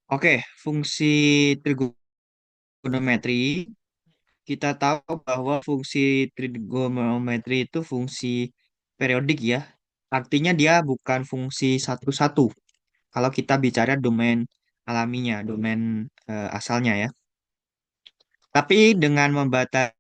Oke, fungsi trigonometri. Kita tahu bahwa fungsi trigonometri itu fungsi periodik ya. Artinya dia bukan fungsi satu-satu. Kalau kita bicara domain alaminya, domain asalnya ya. Tapi dengan membatasi,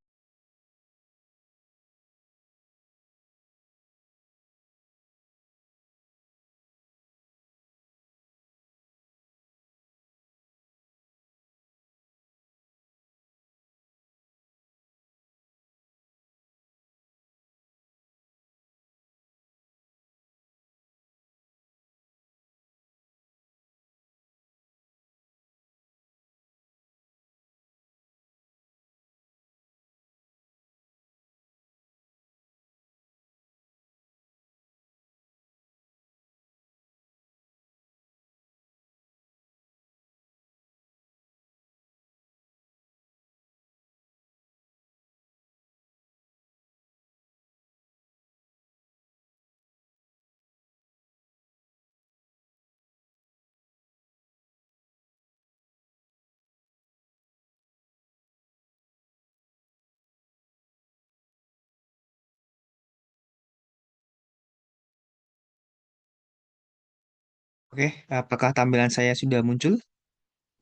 oke, apakah tampilan saya sudah muncul?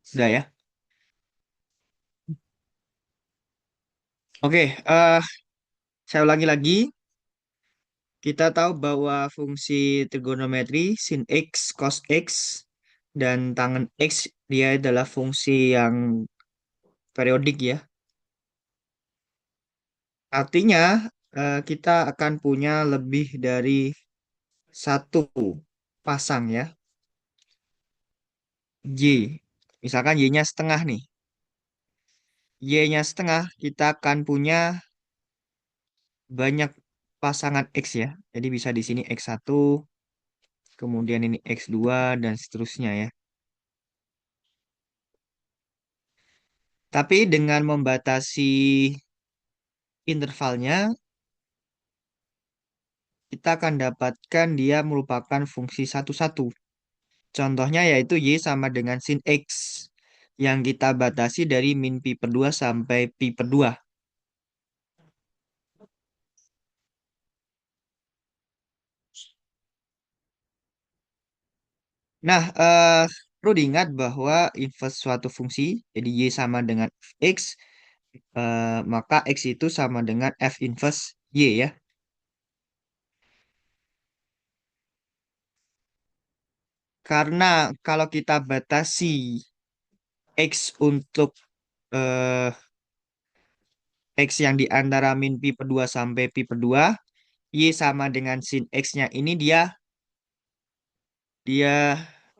Sudah ya. Oke, saya ulangi lagi. Kita tahu bahwa fungsi trigonometri sin X, cos X, dan tangen X dia adalah fungsi yang periodik ya. Artinya kita akan punya lebih dari satu pasang ya, Y. Misalkan Y-nya setengah nih. Y-nya setengah kita akan punya banyak pasangan X ya. Jadi bisa di sini X1, kemudian ini X2, dan seterusnya ya. Tapi dengan membatasi intervalnya, kita akan dapatkan dia merupakan fungsi satu-satu. Contohnya yaitu Y sama dengan sin X yang kita batasi dari min pi per 2 sampai pi per 2. Nah, perlu diingat bahwa inverse suatu fungsi, jadi Y sama dengan X, maka X itu sama dengan F inverse Y ya. Karena kalau kita batasi X untuk eh, X yang di antara min pi per 2 sampai pi per 2, Y sama dengan sin X-nya ini dia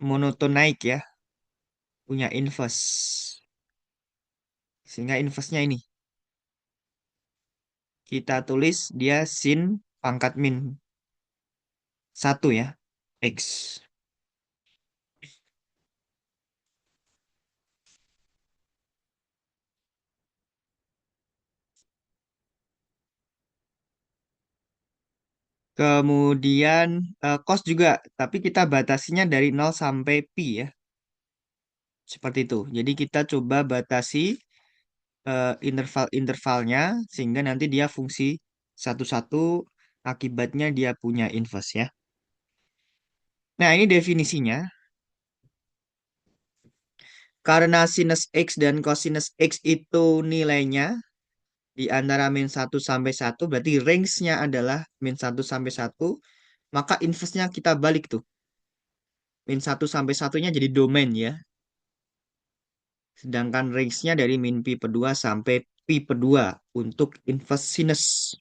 monoton naik ya, punya inverse. Sehingga inverse-nya ini kita tulis dia sin pangkat min satu ya, X. Kemudian cos juga, tapi kita batasinya dari 0 sampai pi ya, seperti itu. Jadi kita coba batasi interval-intervalnya sehingga nanti dia fungsi satu-satu, akibatnya dia punya inverse ya. Nah, ini definisinya. Karena sinus X dan cosinus X itu nilainya di antara min 1 sampai 1, berarti range-nya adalah min 1 sampai 1, maka inverse-nya kita balik tuh. Min 1 sampai 1-nya jadi domain ya. Sedangkan range-nya dari min pi per 2 sampai pi per 2 untuk inverse sinus.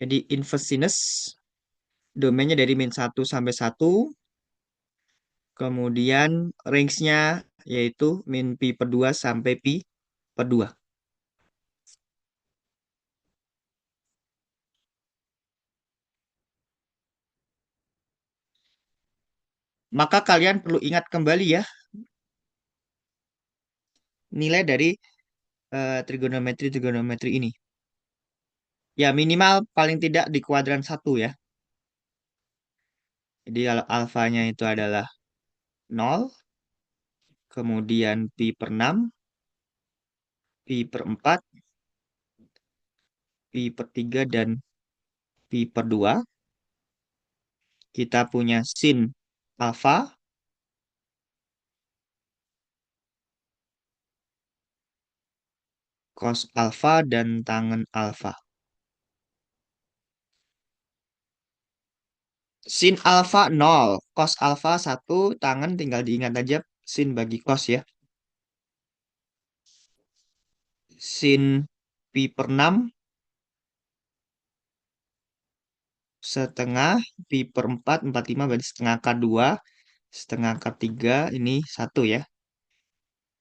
Jadi inverse sinus domainnya dari min 1 sampai 1, kemudian range-nya yaitu min pi per 2 sampai pi per 2. Maka kalian perlu ingat kembali ya nilai dari trigonometri-trigonometri ini. Ya minimal paling tidak di kuadran satu ya. Jadi kalau alfanya itu adalah 0, kemudian pi per 6, pi per 4, pi per 3, dan pi per 2. Kita punya sin alfa, cos alfa, dan tangen alfa. Sin alfa 0, cos alfa 1, tangen tinggal diingat aja sin bagi cos ya. Sin pi per 6 setengah, pi per 4, 45 berarti setengah akar 2, setengah akar 3, ini 1 ya.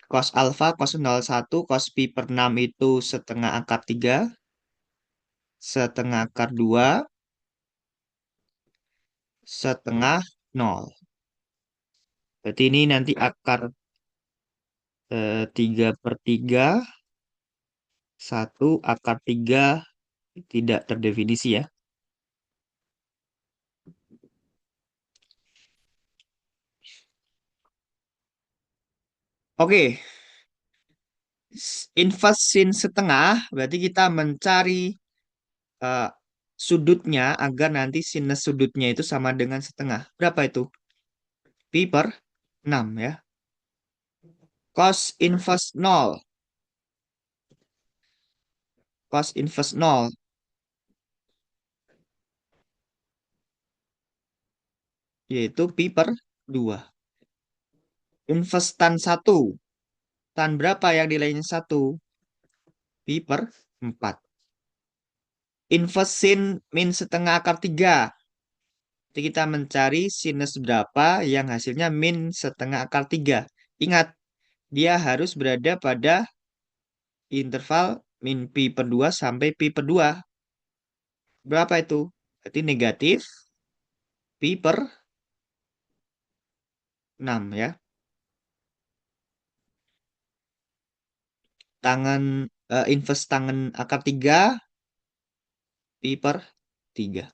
Cos alfa, cos 01, cos pi per 6 itu setengah akar 3, setengah akar 2, setengah 0. Berarti ini nanti akar 3 per 3, 1 akar 3 tidak terdefinisi ya. Oke, inverse sin setengah berarti kita mencari eh, sudutnya agar nanti sinus sudutnya itu sama dengan setengah. Berapa itu? Pi per 6 ya. Cos inverse 0. Cos inverse 0 yaitu pi per 2. Inverse tan 1. Tan berapa yang nilainya 1? Pi per 4. Inverse sin min setengah akar 3. Jadi kita mencari sinus berapa yang hasilnya min setengah akar 3. Ingat, dia harus berada pada interval min pi per 2 sampai pi per 2. Berapa itu? Berarti negatif pi per 6 ya. Tangan inverse tangan akar 3 pi per 3.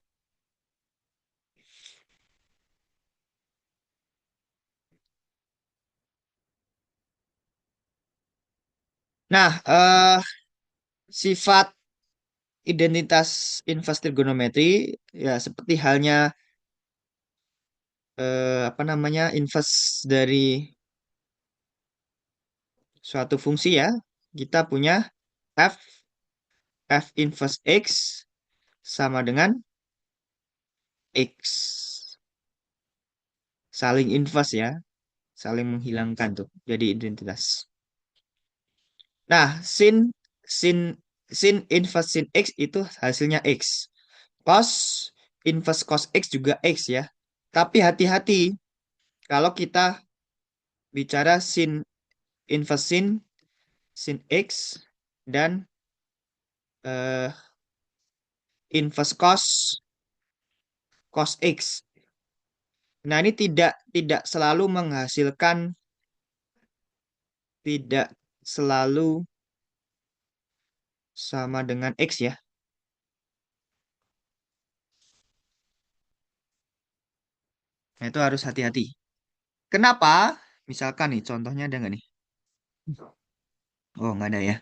Nah, sifat identitas inverse trigonometri ya seperti halnya apa namanya inverse dari suatu fungsi ya. Kita punya f f inverse x sama dengan x. Saling inverse ya, saling menghilangkan tuh. Jadi identitas. Nah, sin sin inverse sin x itu hasilnya x. Cos inverse cos x juga x ya. Tapi hati-hati kalau kita bicara sin inverse sin x dan eh, inverse cos x. Nah, ini tidak selalu menghasilkan, tidak selalu sama dengan x ya. Nah, itu harus hati-hati. Kenapa? Misalkan nih, contohnya ada nggak nih? Oh, nggak ada ya.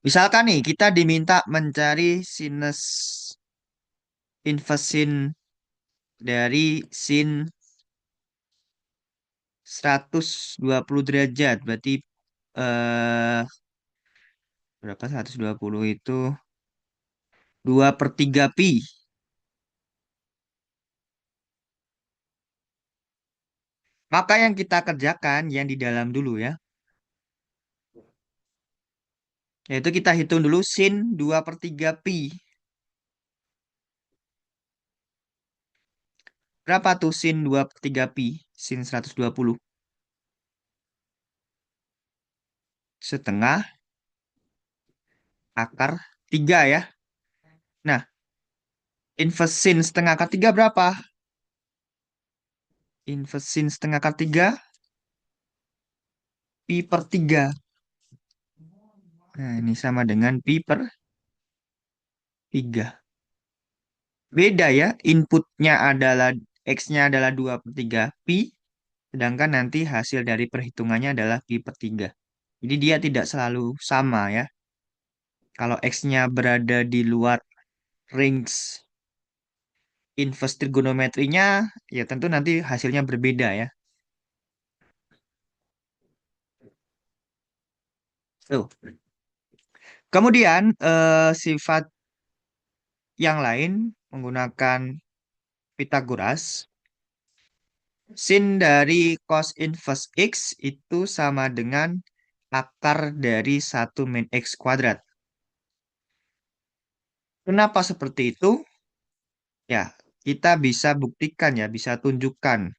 Misalkan nih, kita diminta mencari sinus inverse sin dari sin 120 derajat. Berarti eh berapa 120 itu 2 per 3 pi. Maka yang kita kerjakan yang di dalam dulu ya. Yaitu kita hitung dulu sin 2 per 3 pi. Berapa tuh sin 2 per 3 pi? Sin 120. Setengah akar 3 ya. Nah, inverse sin setengah akar 3 berapa? Inverse sin setengah akar 3 pi per 3. Nah, ini sama dengan pi per 3. Beda ya, inputnya adalah X-nya adalah 2 per 3 pi. Sedangkan nanti hasil dari perhitungannya adalah pi per 3. Jadi dia tidak selalu sama ya. Kalau X-nya berada di luar range inverse trigonometrinya, ya tentu nanti hasilnya berbeda ya. Tuh. Kemudian sifat yang lain menggunakan Pythagoras, sin dari cos inverse X itu sama dengan akar dari 1 min X². Kenapa seperti itu? Ya, kita bisa buktikan ya, bisa tunjukkan.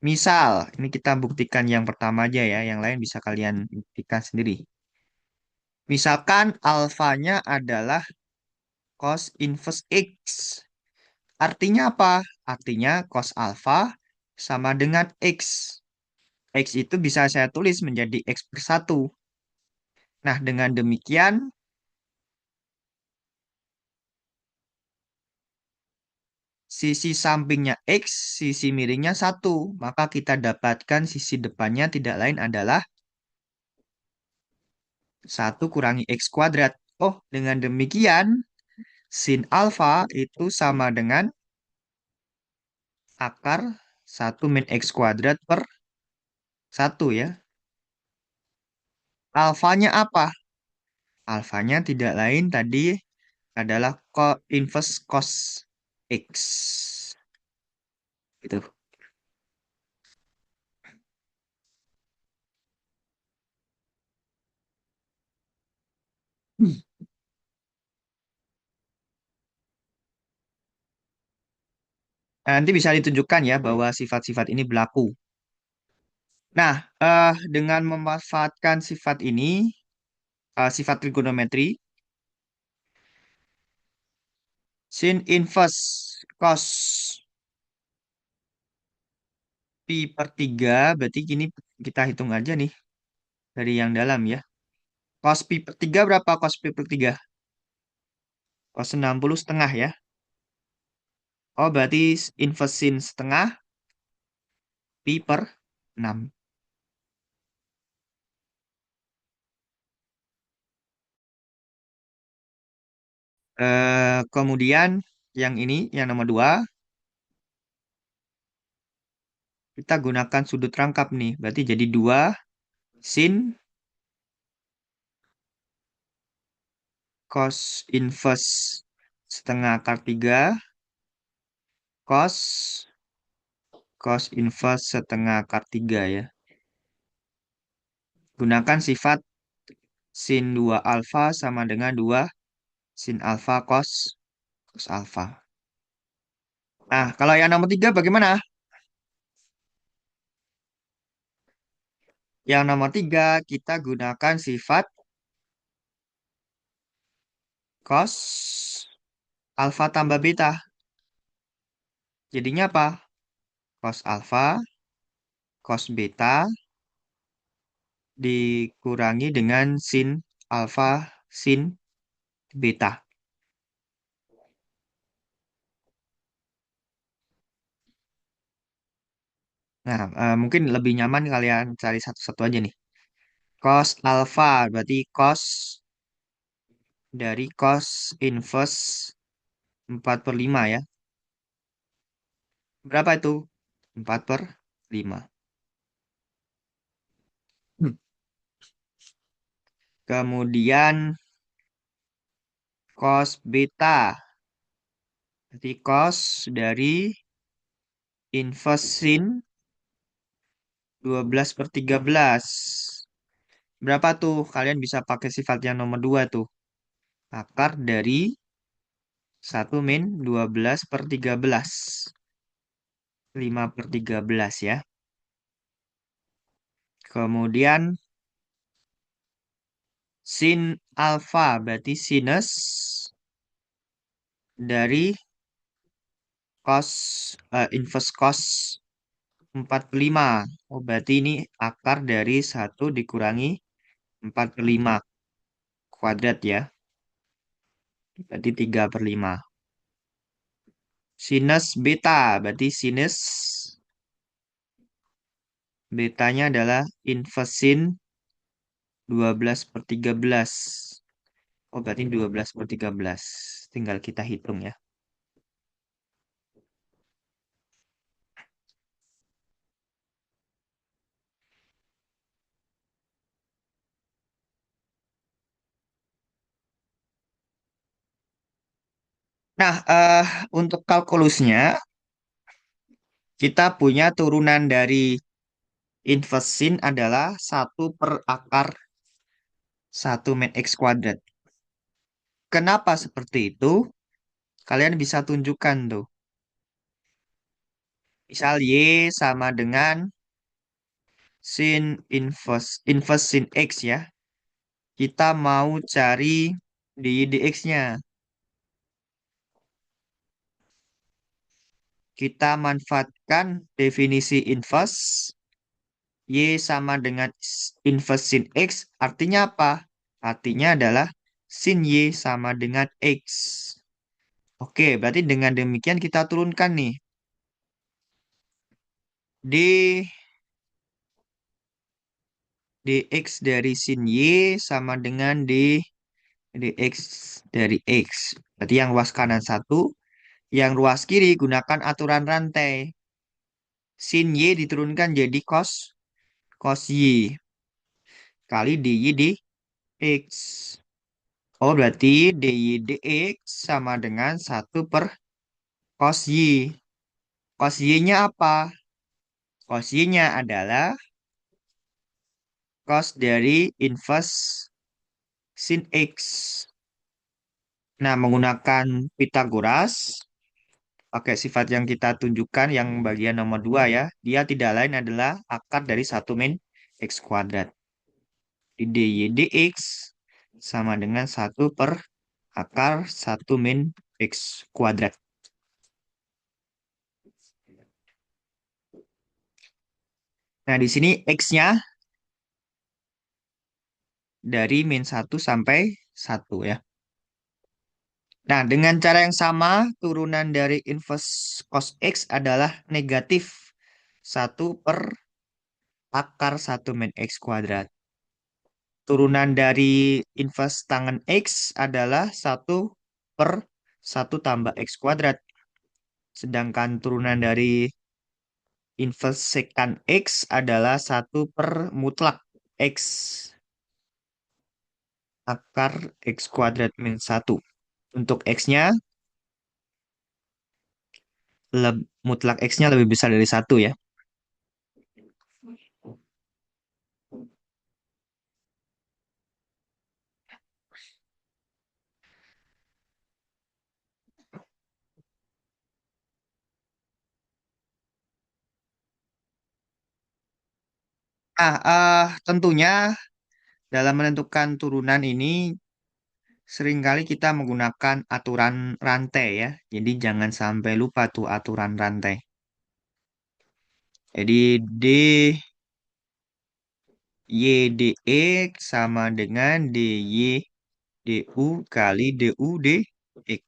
Misal, ini kita buktikan yang pertama aja ya, yang lain bisa kalian buktikan sendiri. Misalkan alfanya adalah cos inverse X. Artinya apa? Artinya cos alfa sama dengan X. X itu bisa saya tulis menjadi X/1. Nah, dengan demikian, sisi sampingnya X, sisi miringnya 1. Maka kita dapatkan sisi depannya tidak lain adalah 1 kurangi X². Oh, dengan demikian, sin alfa itu sama dengan akar 1 min X² per 1 ya. Alfanya apa? Alfanya tidak lain tadi adalah inverse cos X. Gitu. Nah, nanti bisa ditunjukkan ya bahwa sifat-sifat ini berlaku. Nah, dengan memanfaatkan sifat ini, sifat trigonometri, sin inverse cos pi per 3, berarti gini kita hitung aja nih dari yang dalam ya. Cos pi per 3 berapa cos pi per 3? Cos 60 setengah ya. Oh, berarti inverse sin setengah pi per 6. Kemudian yang ini, yang nomor 2, kita gunakan sudut rangkap nih. Berarti jadi 2 sin cos inverse setengah akar 3 cos cos inverse setengah akar 3 ya. Gunakan sifat sin 2 alfa sama dengan 2 sin alfa cos alfa. Nah, kalau yang nomor 3 bagaimana? Yang nomor 3 kita gunakan sifat cos alfa tambah beta. Jadinya apa? Cos alfa, cos beta dikurangi dengan sin alfa, sin beta. Nah, mungkin lebih nyaman kalian cari satu-satu aja nih. Cos alfa berarti cos dari cos inverse 4/5 ya. Berapa itu? 4/5. Hmm. Kemudian cos beta. Berarti cos dari inverse sin 12/13. Berapa tuh? Kalian bisa pakai sifat yang nomor 2 tuh. Akar dari 1 min 12/13. 5/13 ya. Kemudian sin alfa berarti sinus dari cos inverse cos 4/5. Oh, berarti ini akar dari 1 dikurangi 4/5 kuadrat ya. Berarti 3/5. Sinus beta berarti sinus Betanya adalah inverse sin 12/13. Oh, berarti 12/13. Tinggal kita hitung ya. Nah, untuk kalkulusnya, kita punya turunan dari inverse sin adalah 1/akar 1 min x². Kenapa seperti itu? Kalian bisa tunjukkan tuh. Misal Y sama dengan sin inverse sin X ya. Kita mau cari dy dx-nya. Kita manfaatkan definisi inverse. Y sama dengan inverse sin X. Artinya apa? Artinya adalah sin Y sama dengan X. Oke, berarti dengan demikian kita turunkan nih. D dx dari sin Y sama dengan dx dari X. Berarti yang ruas kanan satu, yang ruas kiri gunakan aturan rantai. Sin Y diturunkan jadi cos Y kali dy dx. Oh, berarti dy dx sama dengan 1/cos Y. Cos Y-nya apa? Cos Y-nya adalah cos dari inverse sin X. Nah, menggunakan Pitagoras, pakai sifat yang kita tunjukkan yang bagian nomor 2 ya. Dia tidak lain adalah akar dari 1 min x². Di dy dx sama dengan 1/akar 1 min x². Nah, di sini x-nya dari -1 sampai 1 ya. Nah, dengan cara yang sama, turunan dari inverse cos X adalah negatif 1/akar 1 min x². Turunan dari inverse tangen X adalah 1/1 tambah x². Sedangkan turunan dari inverse secant X adalah 1/mutlak X. Akar x² min 1. Untuk X-nya, mutlak X-nya lebih besar dari 1 ya. Nah, tentunya dalam menentukan turunan ini seringkali kita menggunakan aturan rantai ya. Jadi jangan sampai lupa tuh aturan rantai. Jadi dy dx sama dengan dy du kali du dx.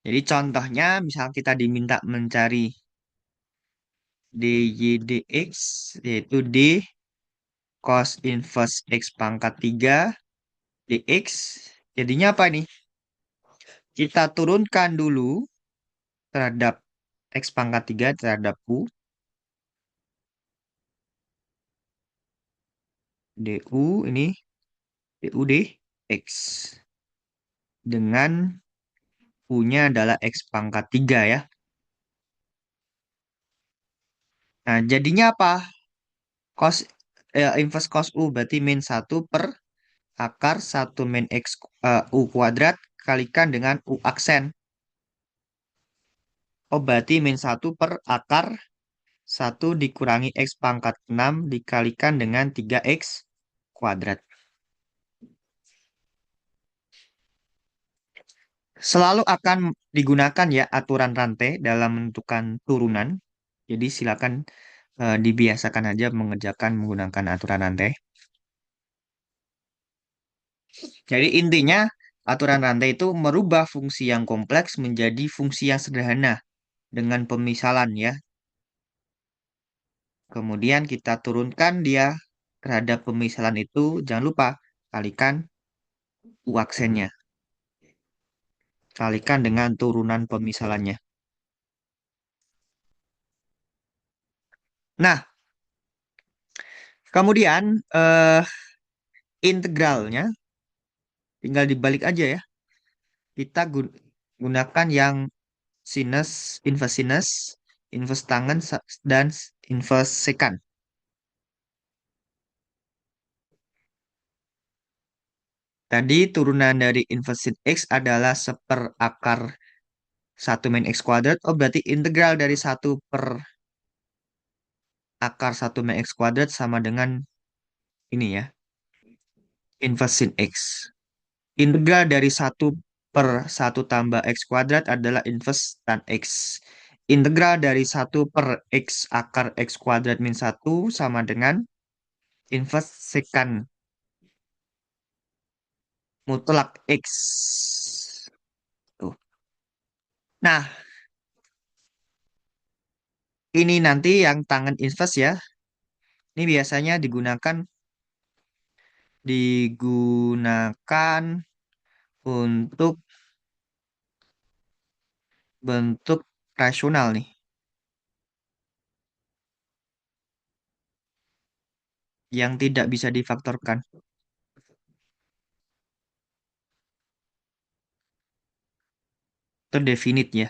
Jadi contohnya misal kita diminta mencari dy dx yaitu d cos inverse x²3 dx. Jadinya apa nih? Kita turunkan dulu terhadap x²3 terhadap u du ini du dx dengan u-nya adalah x²3 ya. Nah, jadinya apa? Cos inverse cos u berarti -1/akar 1 min x u² kalikan dengan u aksen. Oh, berarti -1/akar 1 dikurangi x²6 dikalikan dengan 3x². Selalu akan digunakan ya aturan rantai dalam menentukan turunan. Jadi silakan dibiasakan aja mengerjakan menggunakan aturan rantai. Jadi intinya aturan rantai itu merubah fungsi yang kompleks menjadi fungsi yang sederhana dengan pemisalan ya. Kemudian kita turunkan dia terhadap pemisalan itu. Jangan lupa kalikan U aksennya. Kalikan dengan turunan pemisalannya. Nah, kemudian integralnya tinggal dibalik aja ya. Kita gunakan yang sinus, inverse sinus, inverse tangen, dan inverse secant. Tadi turunan dari inverse sin X adalah seperakar 1 min X kuadrat. Oh, berarti integral dari 1/akar 1 min X kuadrat sama dengan ini ya, inverse sin X. Integral dari 1/1 tambah X kuadrat adalah inverse tan X. Integral dari 1/X akar X kuadrat min 1 sama dengan inverse secant mutlak X. Tuh. Nah, ini nanti yang tangen inverse ya. Ini biasanya digunakan untuk bentuk rasional nih, yang tidak bisa difaktorkan. Itu definite ya.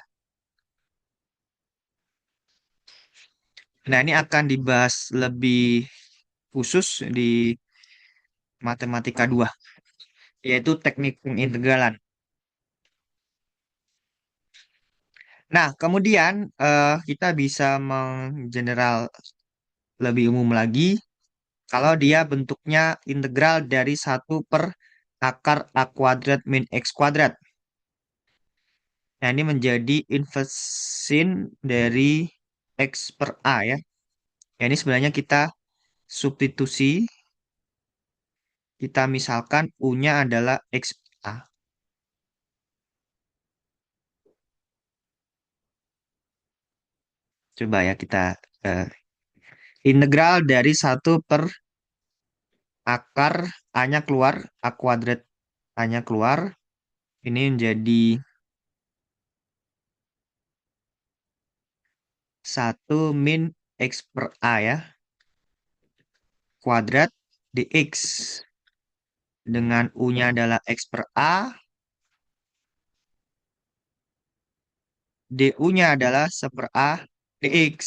Nah, ini akan dibahas lebih khusus di matematika 2, yaitu teknik pengintegralan. Nah, kemudian kita bisa menggeneral lebih umum lagi kalau dia bentuknya integral dari 1/akar A kuadrat min X kuadrat. Nah, ini menjadi inversin dari X per A ya. Ya, ini sebenarnya kita substitusi, kita misalkan U-nya adalah X A. Coba ya kita eh, integral dari 1/akar A-nya keluar, A kuadrat A-nya keluar. Ini menjadi 1 min X per A ya. Kuadrat dx. Dengan U-nya adalah X per A. DU-nya adalah 1/A dx.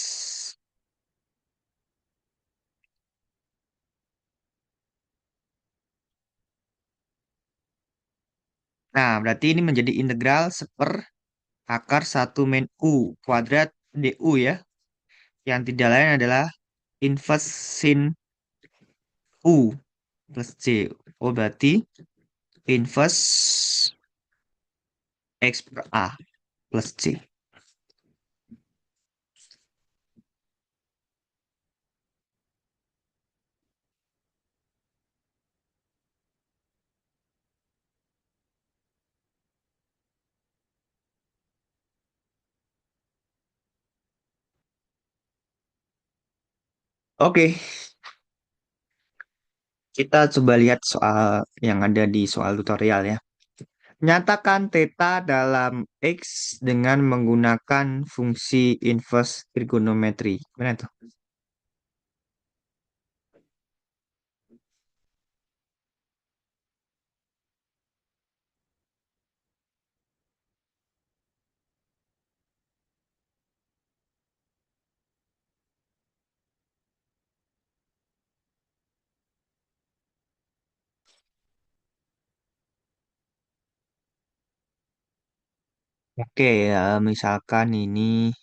Nah, berarti ini menjadi integral 1/akar 1 min U kuadrat DU ya. Yang tidak lain adalah inverse sin U plus C. Oh, berarti inverse X per A plus C. Oke, kita coba lihat soal yang ada di soal tutorial ya. Nyatakan theta dalam X dengan menggunakan fungsi inverse trigonometri. Gimana tuh? Oke, ya, misalkan ini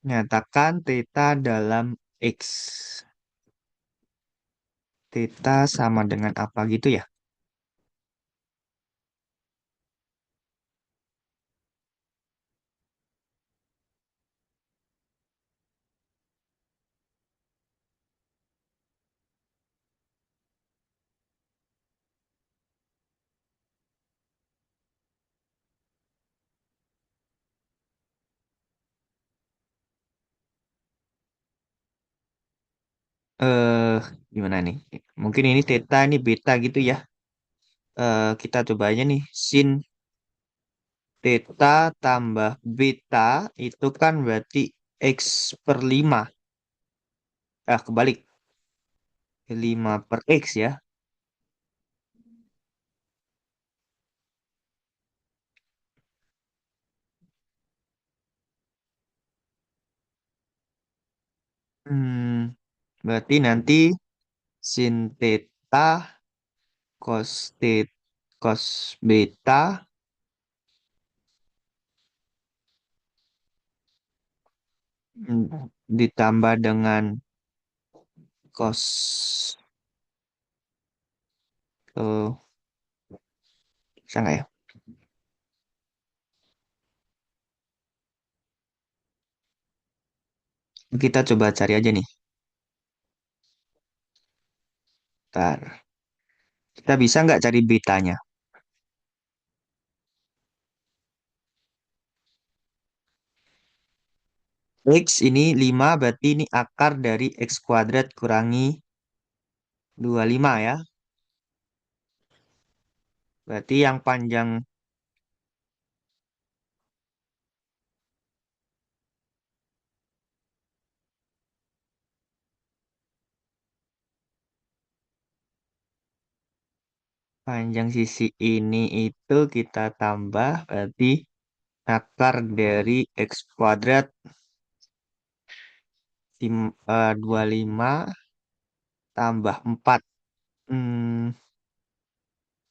nyatakan theta dalam X. Theta sama dengan apa gitu ya? eh Gimana nih? Mungkin ini theta, ini beta gitu ya. Kita coba aja nih. Sin theta tambah beta itu kan berarti X per 5. Kebalik. 5 per X ya. Hmm, Berarti nanti sin theta cos theta cos beta ditambah dengan cos eh bisa nggak ya? Kita coba cari aja nih. Ntar. Kita bisa nggak cari betanya? X ini 5 berarti ini akar dari X kuadrat kurangi 25 ya. Berarti yang panjang sisi ini itu kita tambah berarti akar dari X kuadrat 25 tambah 4.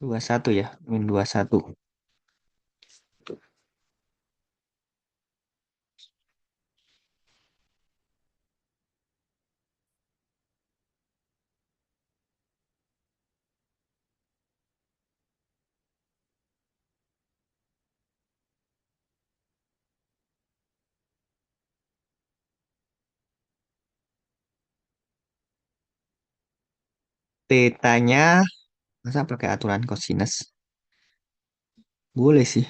21 ya. -21. Tetanya, masa pakai aturan kosinus? Boleh sih.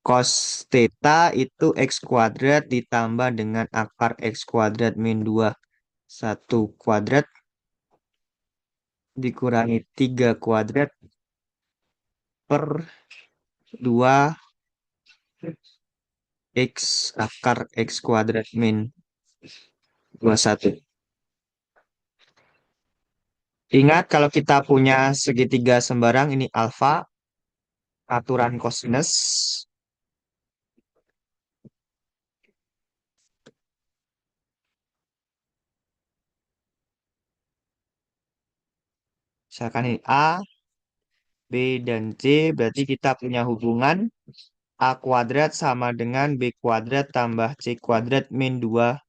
Cos theta itu X kuadrat ditambah dengan akar X kuadrat min 1 kuadrat dikurangi 3 kuadrat per 2 X akar X kuadrat min 21. Ingat kalau kita punya segitiga sembarang ini alfa, aturan kosinus. Misalkan ini A, B, dan C, berarti kita punya hubungan A kuadrat sama dengan B kuadrat tambah C kuadrat min 2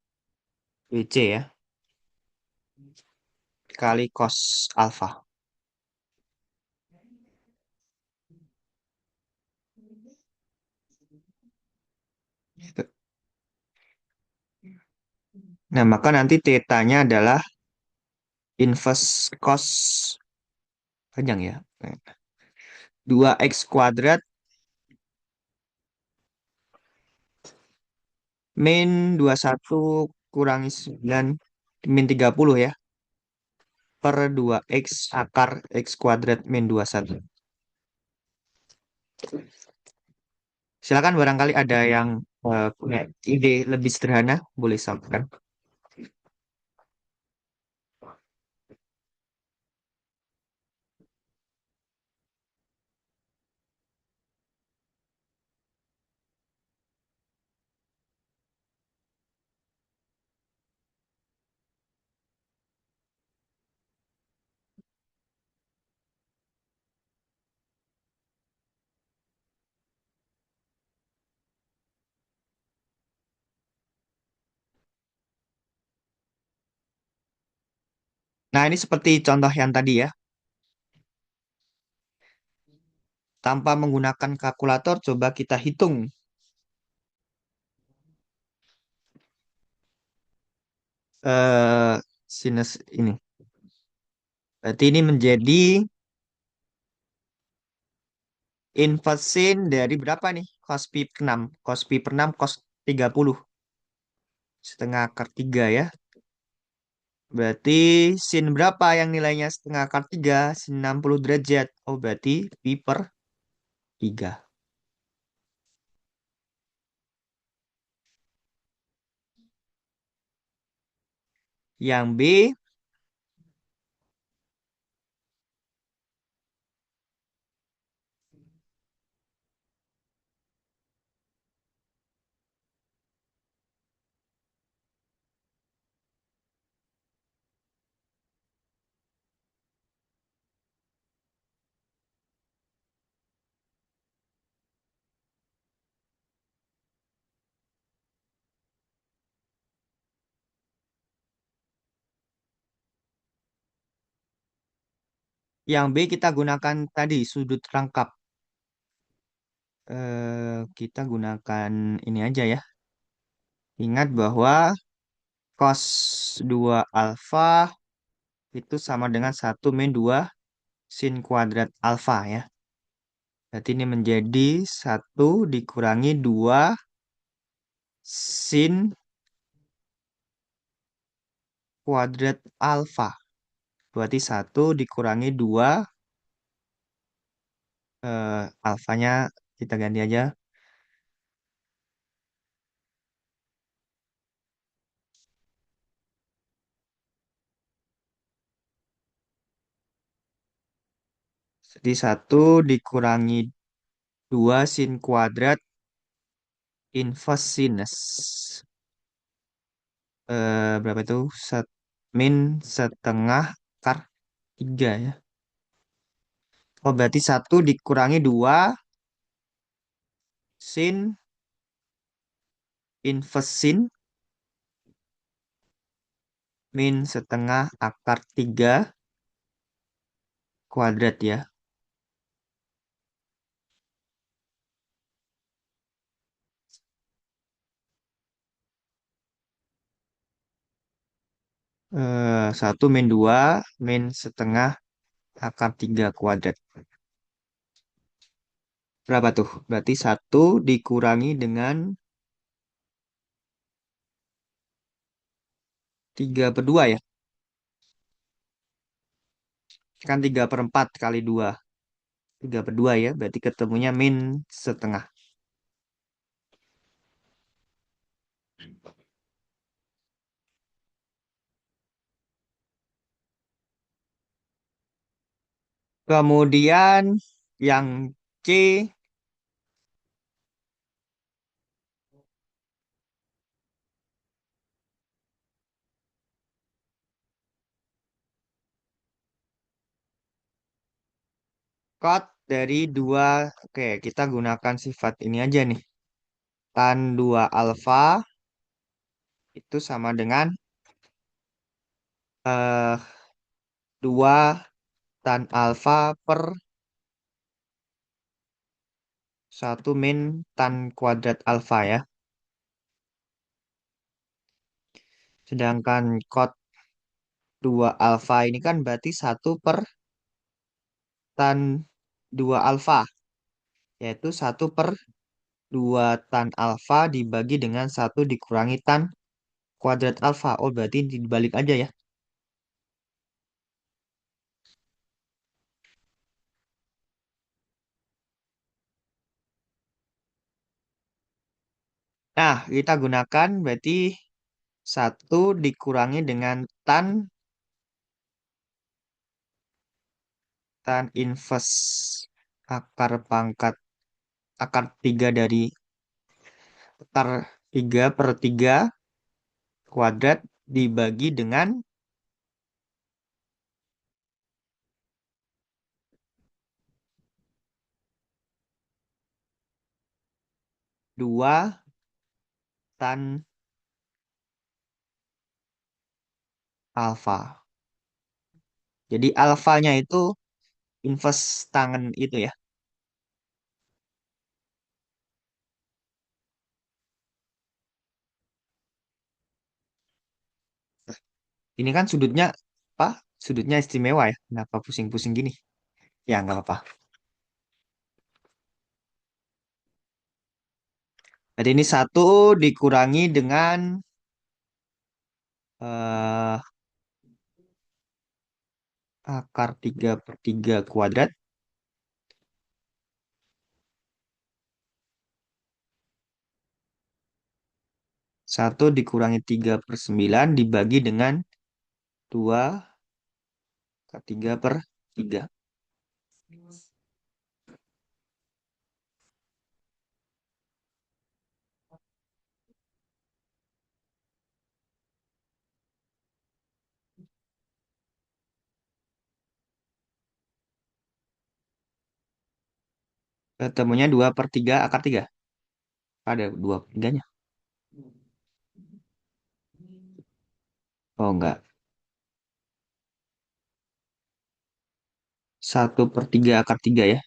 BC ya, kali cos alfa. Nah, maka nanti tetanya adalah inverse cos panjang ya. 2x kuadrat min 21 kurangi 9 min 30 ya, per 2x akar x kuadrat min 21. Silakan barangkali ada yang punya ide lebih sederhana, boleh sampaikan. Nah, ini seperti contoh yang tadi ya. Tanpa menggunakan kalkulator, coba kita hitung sinus ini. Berarti ini menjadi inversin dari berapa nih? Cos pi per 6. Cos pi per 6 cos 30. setengah akar 3 ya. Berarti sin berapa yang nilainya setengah akar 3? Sin 60 derajat. Oh, berarti pi per 3. Yang B, yang B kita gunakan tadi sudut rangkap. Kita gunakan ini aja ya. Ingat bahwa cos 2 alfa itu sama dengan 1 min 2 sin kuadrat alfa ya. Berarti ini menjadi 1 dikurangi 2 sin kuadrat alfa. Berarti 1 dikurangi 2, alfanya kita ganti aja. Jadi 1 dikurangi 2 sin kuadrat inverse sinus. Berapa itu? Min setengah akar 3 ya. Oh, berarti 1 dikurangi 2 sin inverse sin min setengah akar 3 kuadrat ya. 1 min 2 min setengah akar 3 kuadrat. Berapa tuh? Berarti 1 dikurangi dengan 3/2 ya. Kan 3/4 kali 2. 3/2 ya. Berarti ketemunya min setengah. Kemudian yang C, kot dari 2. Oke, kita gunakan sifat ini aja nih. Tan 2 alfa itu sama dengan eh 2 tan alfa per 1 min tan kuadrat alfa ya. Sedangkan kot 2 alfa ini kan berarti 1/tan 2 alfa. Yaitu 1/2 tan alfa dibagi dengan 1 dikurangi tan kuadrat alfa. Oh, berarti dibalik aja ya. Nah, kita gunakan berarti 1 dikurangi dengan tan tan inverse akar 3 dari akar 3/3 kuadrat dibagi dengan 2 tan alfa. Jadi alfanya itu inverse tangen itu ya. Ini kan sudutnya apa? Sudutnya istimewa ya. Kenapa pusing-pusing gini? Ya, nggak apa-apa. Jadi ini 1 dikurangi dengan eh, akar 3 per 3 kuadrat. Satu dikurangi 3 per 9 dibagi dengan 2 ke 3 per 3. Ketemunya 2 per 3 akar 3. Ada 2 per 3-nya. Oh enggak. Satu per 3 akar 3 ya.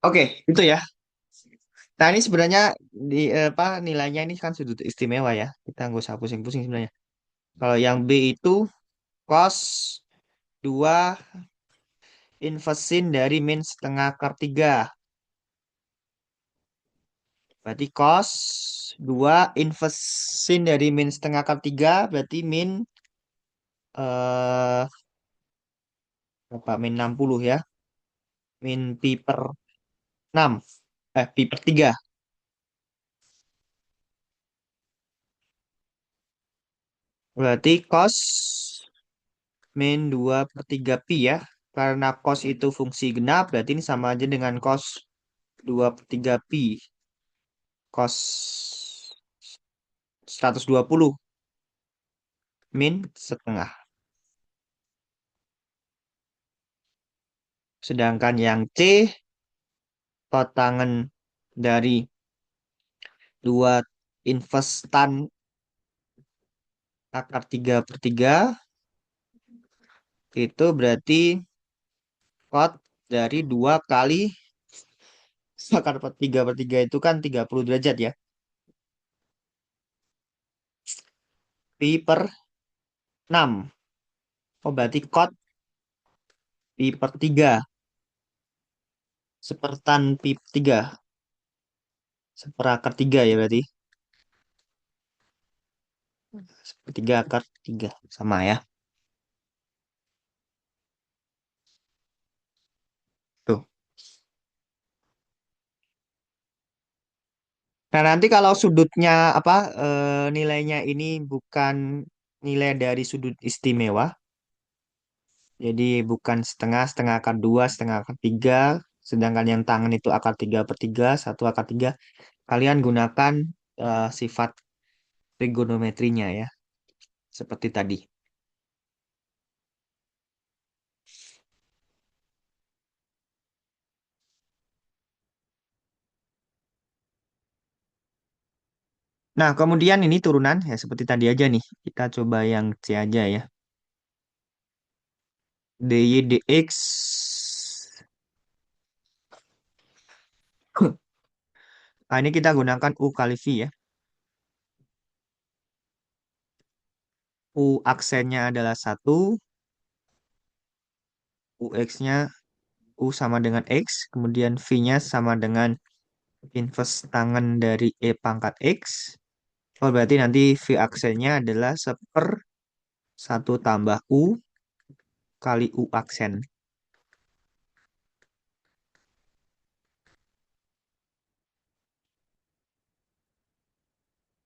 Oke, itu ya. Nah, ini sebenarnya apa nilainya ini kan sudut istimewa ya. Kita nggak usah pusing-pusing sebenarnya. Kalau yang B itu cos 2 inversin dari min setengah akar 3. Berarti cos 2 inversin dari min setengah akar 3 berarti min eh berapa? Min 60 ya. Min pi per 6. Pi per 3. Berarti cos min 2 per 3 pi ya. Karena cos itu fungsi genap, berarti ini sama aja dengan cos 2 per 3 pi. Cos 120 min setengah. Sedangkan yang C, kotangan dari 2 inverse tan akar 3 per 3, itu berarti kot dari 2 kali akar per 3 per 3 itu kan 30 derajat ya. Pi per 6. Oh berarti kot pi per 3. Sepertan pi per 3. Seperakar 3 ya berarti. Sepertiga akar 3. Sama ya. Tuh. Nah, nanti kalau sudutnya apa nilainya ini bukan nilai dari sudut istimewa, jadi bukan setengah, setengah akar 2 setengah akar 3 sedangkan yang tangan itu akar 3 per 3 1 akar 3 kalian gunakan sifat trigonometrinya ya, seperti tadi. Nah, kemudian ini turunan ya seperti tadi aja nih. Kita coba yang C aja ya. DY dx. Nah, ini kita gunakan U kali V ya. U aksennya adalah 1, UX-nya U sama dengan X, kemudian V-nya sama dengan inverse tangen dari E pangkat X. Oh, berarti nanti V aksennya adalah 1/1 tambah U kali U aksen.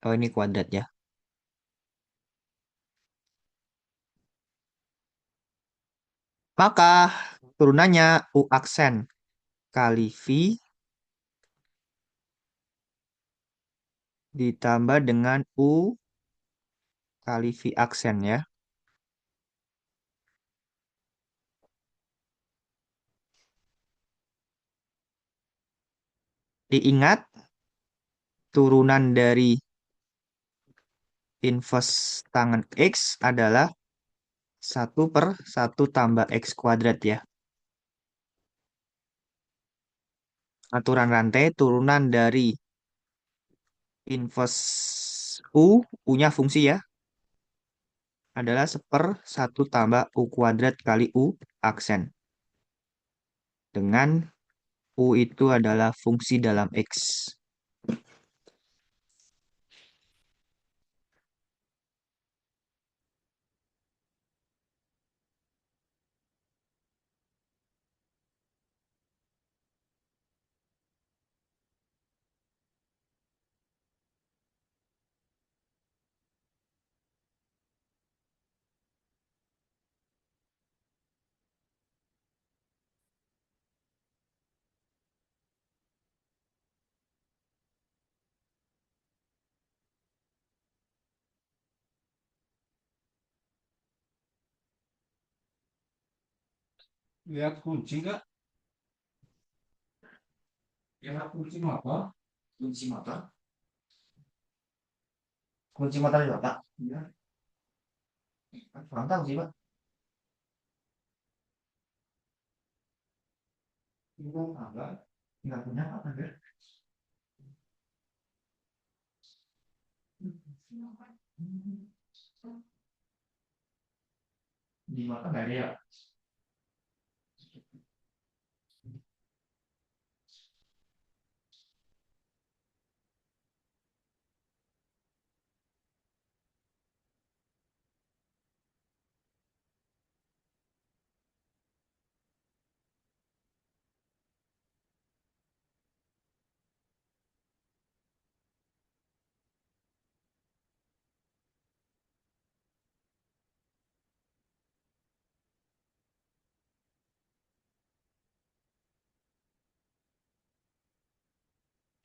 Oh, ini kuadrat ya. Maka turunannya U aksen kali V ditambah dengan U kali V aksen ya. Diingat, turunan dari inverse tangen X adalah 1/1 tambah X kuadrat ya. Aturan rantai turunan dari inverse U, U-nya fungsi ya, adalah 1/1 tambah U kuadrat kali U aksen. Dengan U itu adalah fungsi dalam X. Lihat kunci nggak? Lihat kunci motor. Kunci motor. Kunci motor juga, Pak. Iya. Kurang tahu sih, Pak. Itu enggak. Enggak punya apa enggak? Di motor nggak ada ya?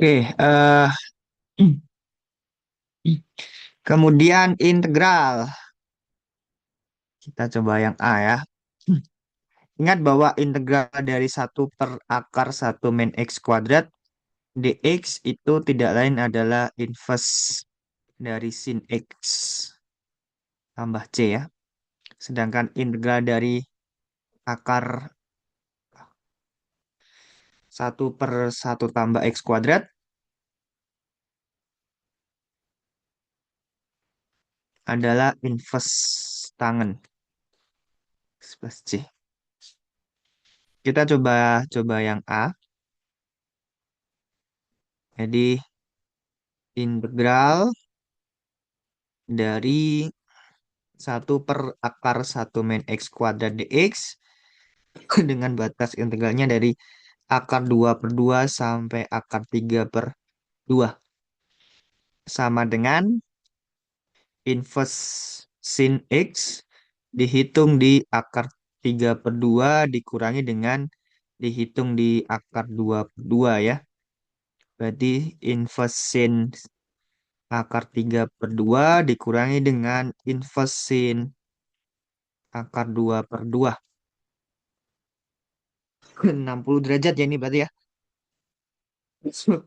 Oke, kemudian integral. Kita coba yang A ya. Ingat bahwa integral dari satu per akar satu min X kuadrat dx itu tidak lain adalah inverse dari sin X tambah C ya. Sedangkan integral dari akar satu per satu tambah X kuadrat adalah inverse tangen X plus C. Kita coba yang A. Jadi integral dari satu per akar satu min X kuadrat dx dengan batas integralnya dari akar 2 per 2 sampai akar 3 per 2 sama dengan inverse sin X dihitung di akar 3 per 2 dikurangi dengan dihitung di akar 2 per 2 ya. Berarti inverse sin akar 3 per 2 dikurangi dengan inverse sin akar 2 per 2. 60 derajat ya ini berarti ya.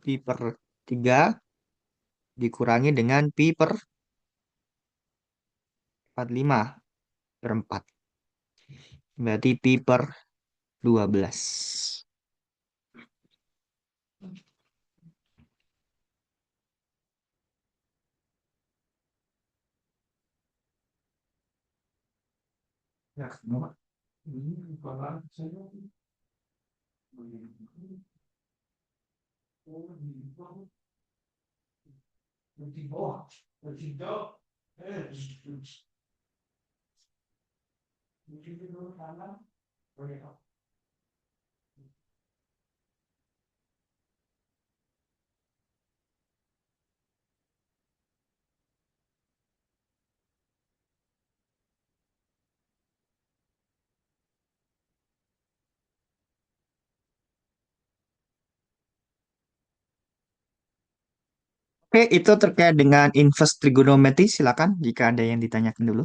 Pi per 3 dikurangi dengan pi per 45 per 4. Berarti pi per 12. Ya, kenapa? Ini kalau saya di bawah, di bawah, di bawah kanan, boleh. Oke, itu terkait dengan inverse trigonometri. Silakan jika ada yang ditanyakan dulu.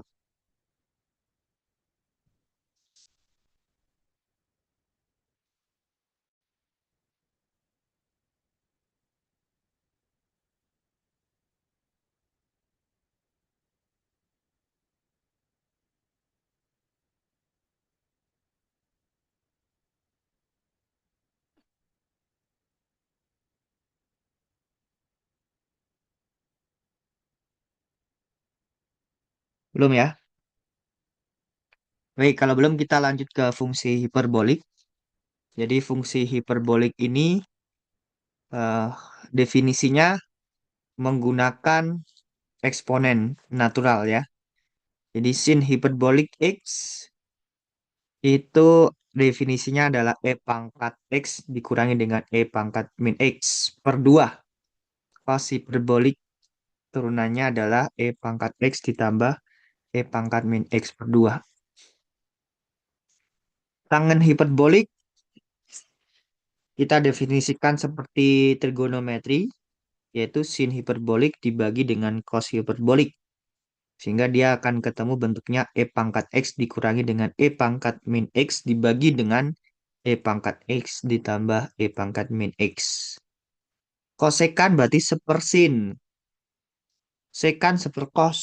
Belum ya? Baik, kalau belum kita lanjut ke fungsi hiperbolik. Jadi fungsi hiperbolik ini eh, definisinya menggunakan eksponen natural ya. Jadi sin hiperbolik X itu definisinya adalah E pangkat X dikurangi dengan E pangkat min X per 2. Cos hiperbolik turunannya adalah E pangkat X ditambah E pangkat min X per 2. Tangen hiperbolik kita definisikan seperti trigonometri, yaitu sin hiperbolik dibagi dengan cos hiperbolik. Sehingga dia akan ketemu bentuknya E pangkat X dikurangi dengan E pangkat min X dibagi dengan E pangkat X ditambah E pangkat min X. Kosekan berarti sepersin. Sekan seperkos.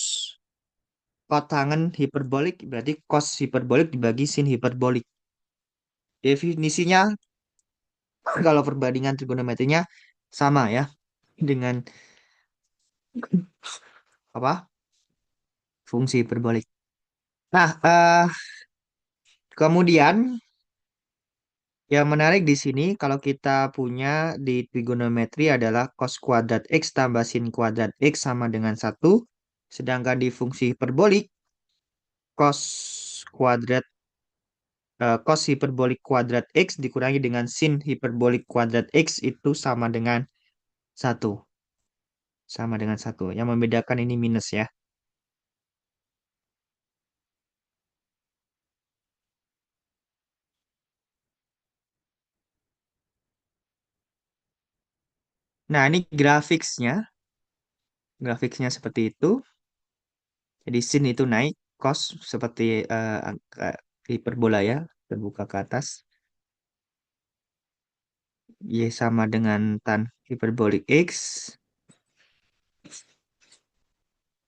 Kotangen hiperbolik berarti cos hiperbolik dibagi sin hiperbolik. Definisinya kalau perbandingan trigonometrinya sama ya dengan apa? Fungsi hiperbolik. Nah, kemudian yang menarik di sini kalau kita punya di trigonometri adalah cos kuadrat X tambah sin kuadrat X sama dengan 1. Sedangkan di fungsi hiperbolik cos kuadrat cos hiperbolik kuadrat X dikurangi dengan sin hiperbolik kuadrat X itu sama dengan 1. Sama dengan 1. Yang membedakan ini minus ya. Nah, ini grafiknya. Grafiknya seperti itu. Jadi sin itu naik, cos seperti angka hiperbola ya, terbuka ke atas. Y sama dengan tan hiperbolik X.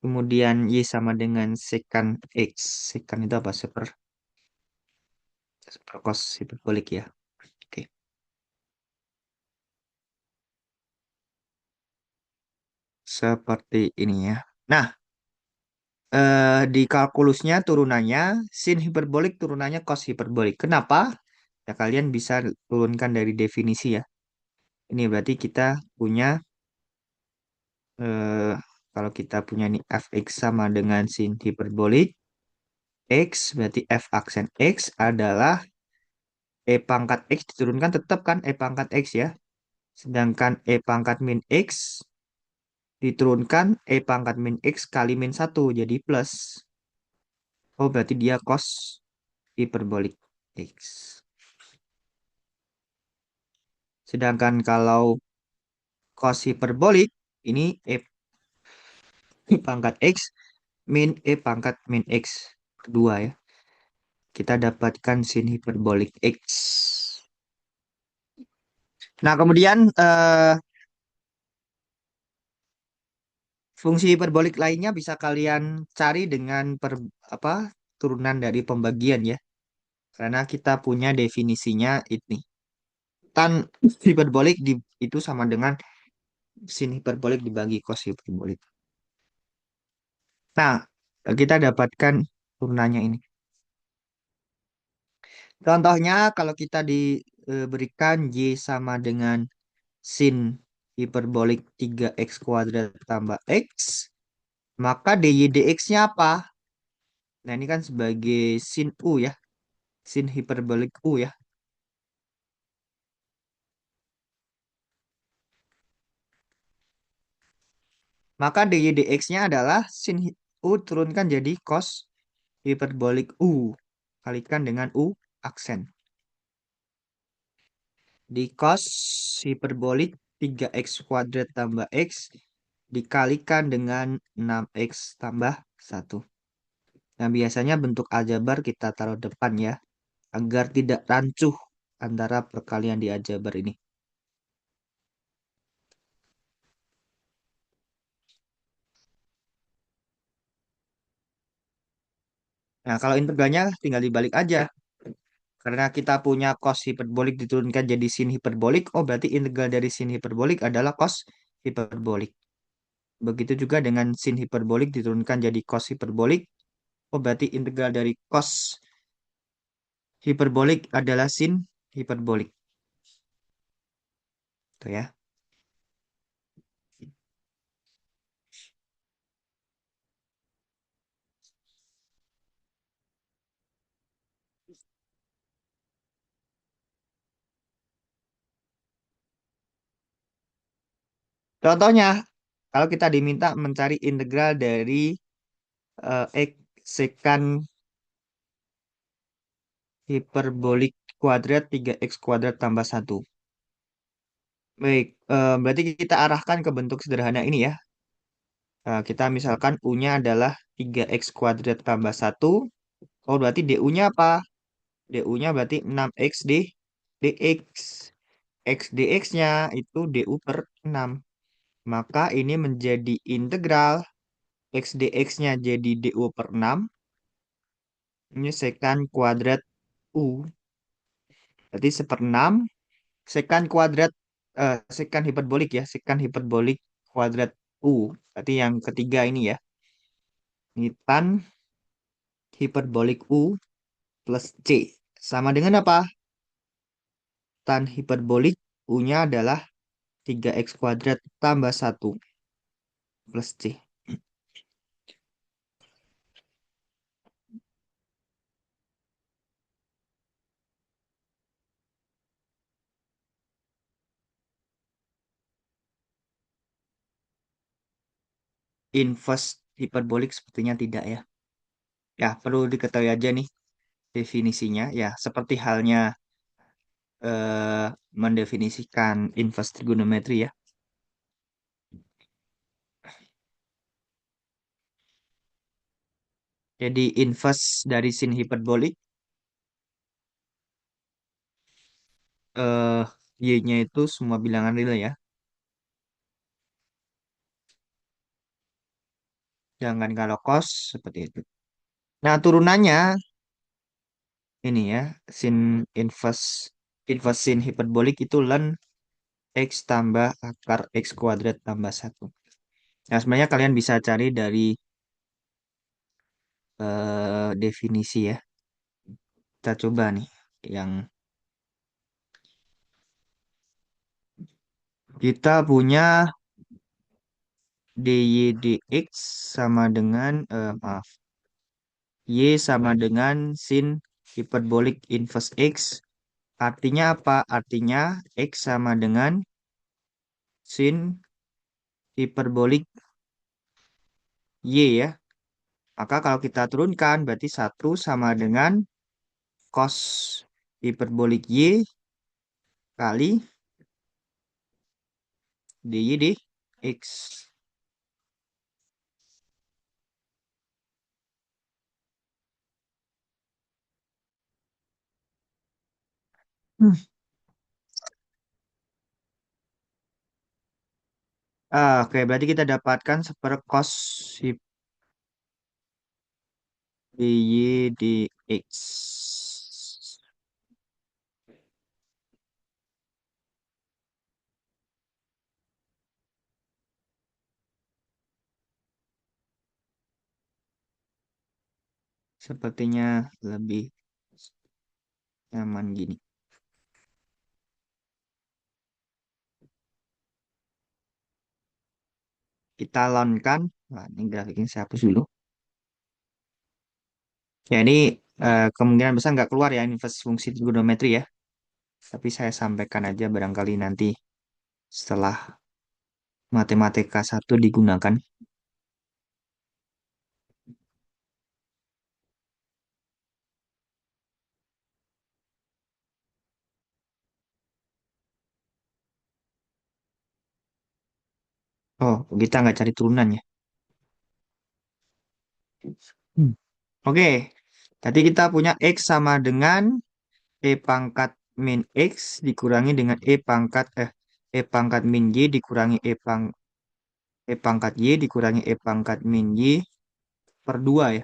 Kemudian Y sama dengan secant X. Secant itu apa? Seper cos hiperbolik ya. Oke. Seperti ini ya. Nah, di kalkulusnya turunannya sin hiperbolik turunannya cos hiperbolik. Kenapa? Ya kalian bisa turunkan dari definisi ya. Ini berarti kita punya eh, kalau kita punya nih fx sama dengan sin hiperbolik x berarti f aksen x adalah e pangkat x diturunkan tetap kan e pangkat x ya. Sedangkan e pangkat min x diturunkan e pangkat min x kali min satu jadi plus. Oh berarti dia cos hiperbolik x. Sedangkan kalau cos hiperbolik ini e pangkat x min e pangkat min x kedua ya. Kita dapatkan sin hiperbolik x. Nah, kemudian fungsi hiperbolik lainnya bisa kalian cari dengan apa turunan dari pembagian ya. Karena kita punya definisinya ini. Tan hiperbolik itu sama dengan sin hiperbolik dibagi cos hiperbolik. Nah, kita dapatkan turunannya ini. Contohnya kalau kita diberikan Y sama dengan sin hiperbolik 3x kuadrat tambah x, maka dy dx-nya apa? Nah, ini kan sebagai sin U ya, sin hiperbolik U ya. Maka dy dx-nya adalah sin U turunkan jadi cos hiperbolik U. Kalikan dengan U aksen. Di cos hiperbolik 3x kuadrat tambah x dikalikan dengan 6x tambah 1. Nah, biasanya bentuk aljabar kita taruh depan ya, agar tidak rancuh antara perkalian di aljabar ini. Nah, kalau integralnya tinggal dibalik aja. Karena kita punya cos hiperbolik diturunkan jadi sin hiperbolik, oh berarti integral dari sin hiperbolik adalah cos hiperbolik. Begitu juga dengan sin hiperbolik diturunkan jadi cos hiperbolik, oh berarti integral dari cos hiperbolik adalah sin. hiperbolik. Tuh ya. Contohnya, kalau kita diminta mencari integral dari X sekant hiperbolik kuadrat 3x kuadrat tambah satu. Baik, berarti kita arahkan ke bentuk sederhana ini ya. Kita misalkan U-nya adalah 3x kuadrat tambah satu. Oh, berarti DU-nya apa? DU-nya berarti 6x dx. X dx-nya itu DU per 6. Maka ini menjadi integral X dx-nya jadi DU per 6. Ini sekant kuadrat U. Berarti seperenam sekant kuadrat sekant hiperbolik ya. Sekant hiperbolik kuadrat U. Berarti yang ketiga ini ya. Ini tan hiperbolik U plus C. Sama dengan apa? Tan hiperbolik U-nya adalah 3x kuadrat tambah satu plus C. Inverse hiperbolik sepertinya tidak ya. Ya, perlu diketahui aja nih definisinya. Ya, seperti halnya eh, mendefinisikan inverse trigonometri ya. Jadi inverse dari sin hiperbolik eh y-nya itu semua bilangan real ya. Jangan kalau cos seperti itu. Nah, turunannya ini ya, sin inverse inverse sin hiperbolik itu ln x tambah akar x kuadrat tambah satu. Nah, sebenarnya kalian bisa cari dari definisi ya. Kita coba nih yang kita punya dy dx sama dengan maaf, y sama dengan sin hiperbolik inverse x. Artinya apa? Artinya x sama dengan sin hiperbolik y ya. Maka kalau kita turunkan berarti satu sama dengan cos hiperbolik y kali dy dx. Hmm. Oke, berarti kita dapatkan sepercos dy dx. Sepertinya lebih nyaman gini. Kita launkan. Nah, ini grafiknya saya hapus dulu. Ya, ini kemungkinan besar nggak keluar ya inverse fungsi trigonometri ya. Tapi saya sampaikan aja barangkali nanti setelah matematika satu digunakan. Oh, kita nggak cari turunannya. Hmm. Oke, tadi kita punya X sama dengan E pangkat min X dikurangi dengan E pangkat min Y dikurangi E pangkat Y dikurangi E pangkat min Y per 2 ya.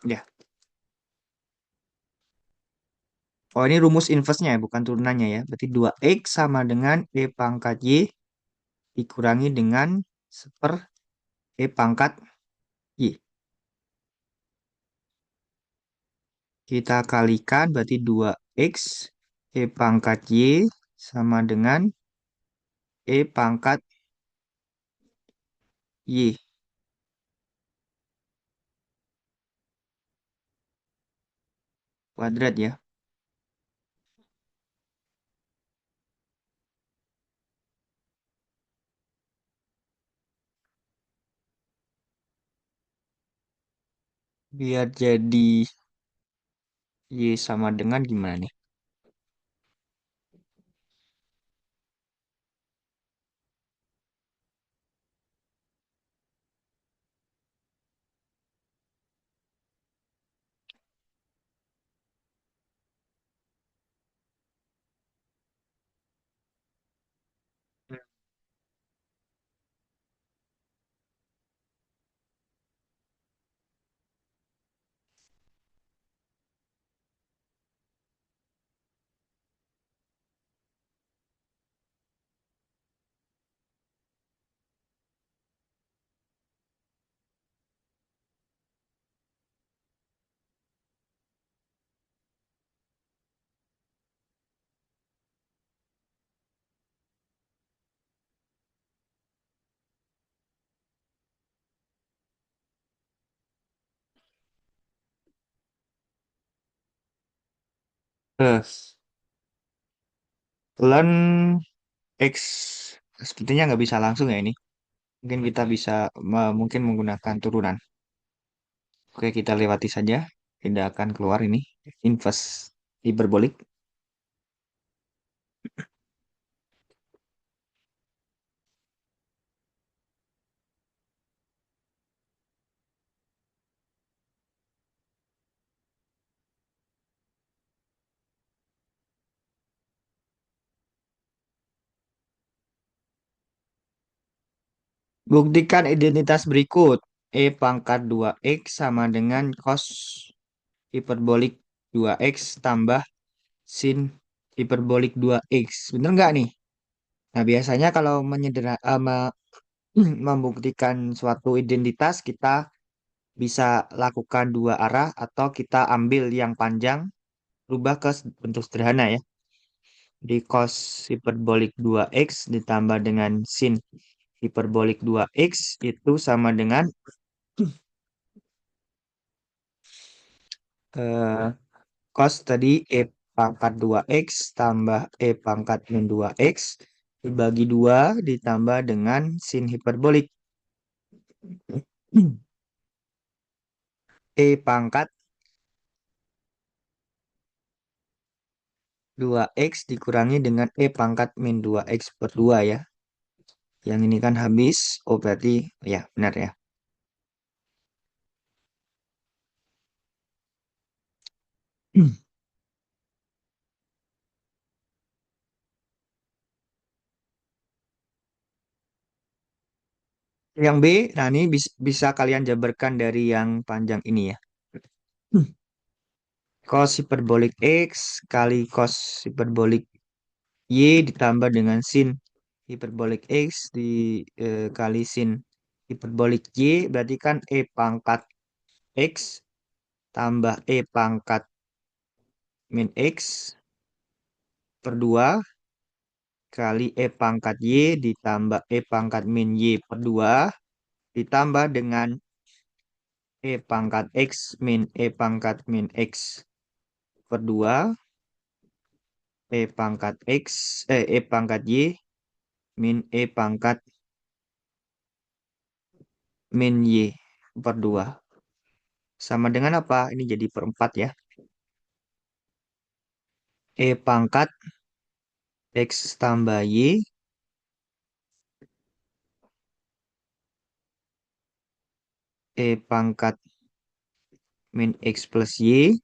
Ya. Oh, ini rumus inverse-nya ya, bukan turunannya ya. Berarti 2X sama dengan E pangkat Y dikurangi dengan seper E pangkat Y. Kita kalikan berarti 2x E pangkat Y sama dengan E pangkat Y kuadrat ya. Biar jadi Y sama dengan gimana nih? Terus, ln X sepertinya nggak bisa langsung ya ini. Mungkin kita bisa mungkin menggunakan turunan. Oke, kita lewati saja. Tidak akan keluar ini. Inverse hiperbolik. Buktikan identitas berikut. E pangkat 2x sama dengan cos hiperbolik 2x tambah sin hiperbolik 2x. Bener nggak nih? Nah, biasanya kalau membuktikan suatu identitas, kita bisa lakukan dua arah atau kita ambil yang panjang, rubah ke bentuk sederhana ya. Di cos hiperbolik 2x ditambah dengan sin hiperbolik 2x itu sama dengan eh, cos tadi E pangkat 2x tambah E pangkat min 2x dibagi 2 ditambah dengan sin hiperbolik E pangkat 2x dikurangi dengan E pangkat min 2x per 2 ya. Yang ini kan habis. Oh berarti ya benar ya. Yang B, nah ini bisa kalian jabarkan dari yang panjang ini ya. Cos hiperbolik X kali cos hiperbolik Y ditambah dengan sin hiperbolik X kali sin hiperbolik Y berarti kan E pangkat X tambah E pangkat min X per 2 kali E pangkat Y ditambah E pangkat min Y per 2 ditambah dengan E pangkat X min E pangkat min X per 2 E pangkat X E pangkat Y min E pangkat min Y per 2 sama dengan apa? Ini jadi per 4 ya. E pangkat X tambah Y E pangkat min X plus Y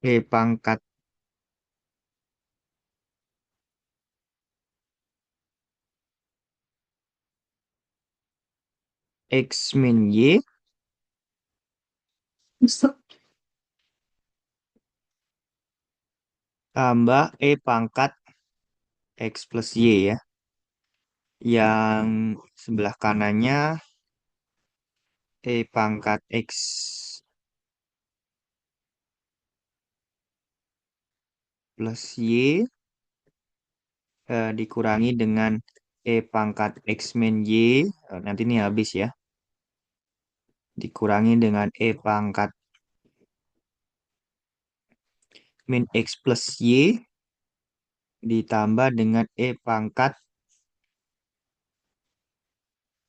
E pangkat X min Y tambah E pangkat X plus Y ya. Yang sebelah kanannya E pangkat X plus Y dikurangi dengan E pangkat X min Y. Nanti ini habis ya. Dikurangi dengan E pangkat min X plus Y ditambah dengan E pangkat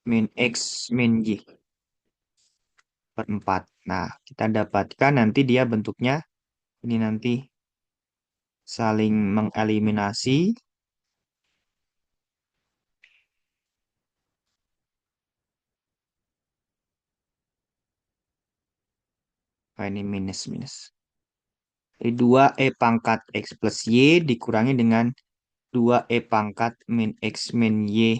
min X min Y per 4. Nah, kita dapatkan nanti dia bentuknya ini nanti saling mengeliminasi. Nah, ini minus minus. Jadi 2E pangkat X plus Y dikurangi dengan 2E pangkat min X min Y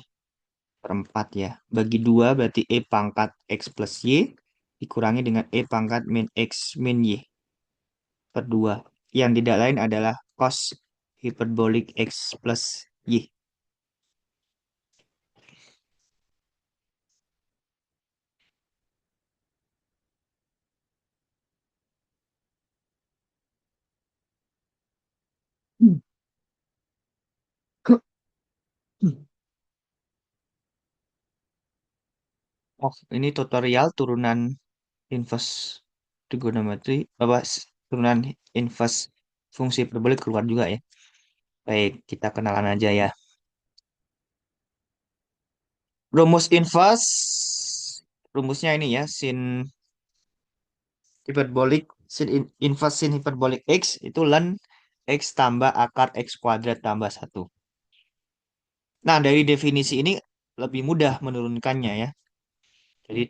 per 4 ya. Bagi 2 berarti E pangkat X plus Y dikurangi dengan E pangkat min X min Y per 2. Yang tidak lain adalah cos hiperbolik X plus Y. Oh, ini tutorial turunan inverse trigonometri, turunan inverse fungsi hiperbolik keluar juga ya. Baik, kita kenalan aja ya. Rumus inverse, rumusnya ini ya, sin hiperbolik, inverse sin hiperbolik X itu ln X tambah akar X kuadrat tambah satu. Nah, dari definisi ini lebih mudah menurunkannya ya. Jadi,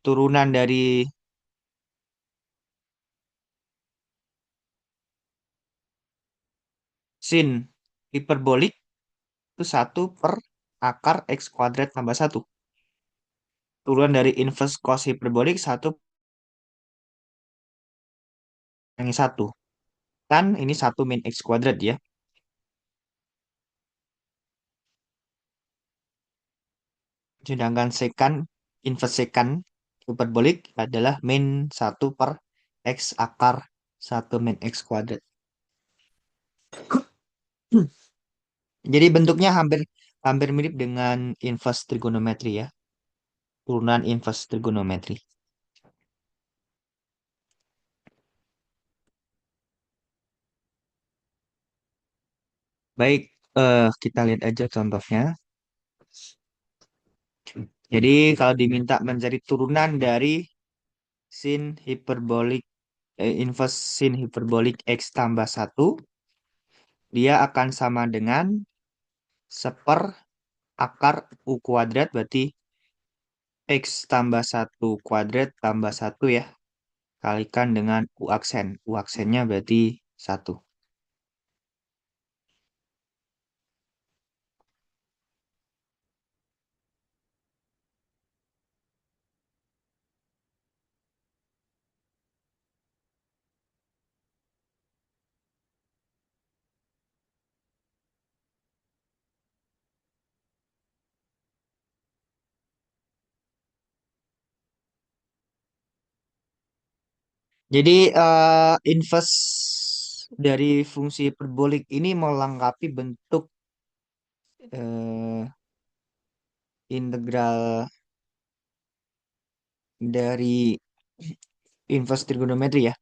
turunan dari sin hiperbolik itu satu per akar X kuadrat tambah satu. Turunan dari inverse cos hiperbolik satu yang satu. Kan ini satu min X kuadrat ya. Sedangkan secant, inverse secant hiperbolik adalah min satu per X akar satu min X kuadrat. Jadi bentuknya hampir hampir mirip dengan inverse trigonometri ya. Turunan inverse trigonometri. Baik, kita lihat aja contohnya. Jadi kalau diminta mencari turunan dari sin hiperbolik inverse sin hiperbolik X tambah satu, dia akan sama dengan seper akar U kuadrat, berarti X tambah satu kuadrat tambah satu ya. Kalikan dengan U aksen. U aksennya berarti satu. Jadi inverse dari fungsi hiperbolik ini melengkapi bentuk eh, integral dari inverse trigonometri ya.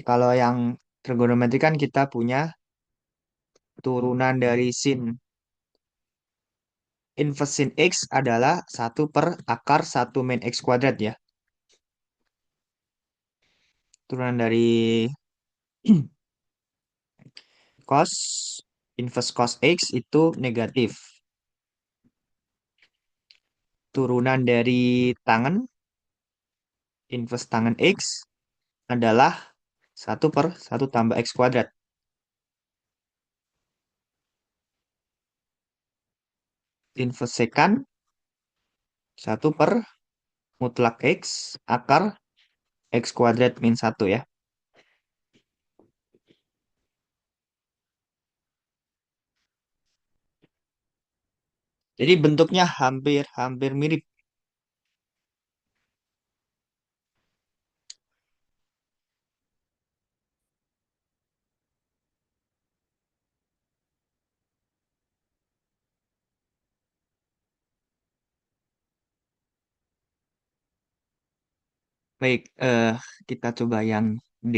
Kalau yang trigonometri kan kita punya turunan dari sin inverse sin X adalah satu per akar satu min X kuadrat ya. Turunan dari cos inverse cos X itu negatif. Turunan dari tangen inverse tangen X adalah satu per satu tambah X kuadrat. Inverse secant satu per mutlak X akar X kuadrat min satu ya. Jadi bentuknya hampir-hampir mirip. Baik, kita coba yang D.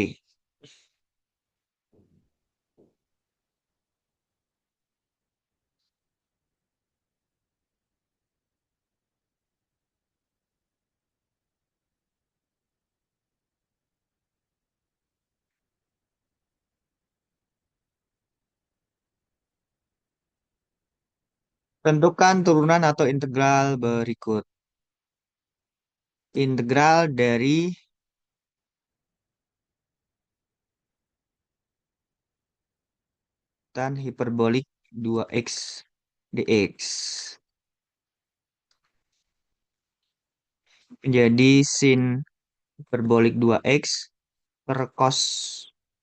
Tentukan turunan atau integral berikut. Integral dari tan hiperbolik 2x dx menjadi sin hiperbolik 2x per cos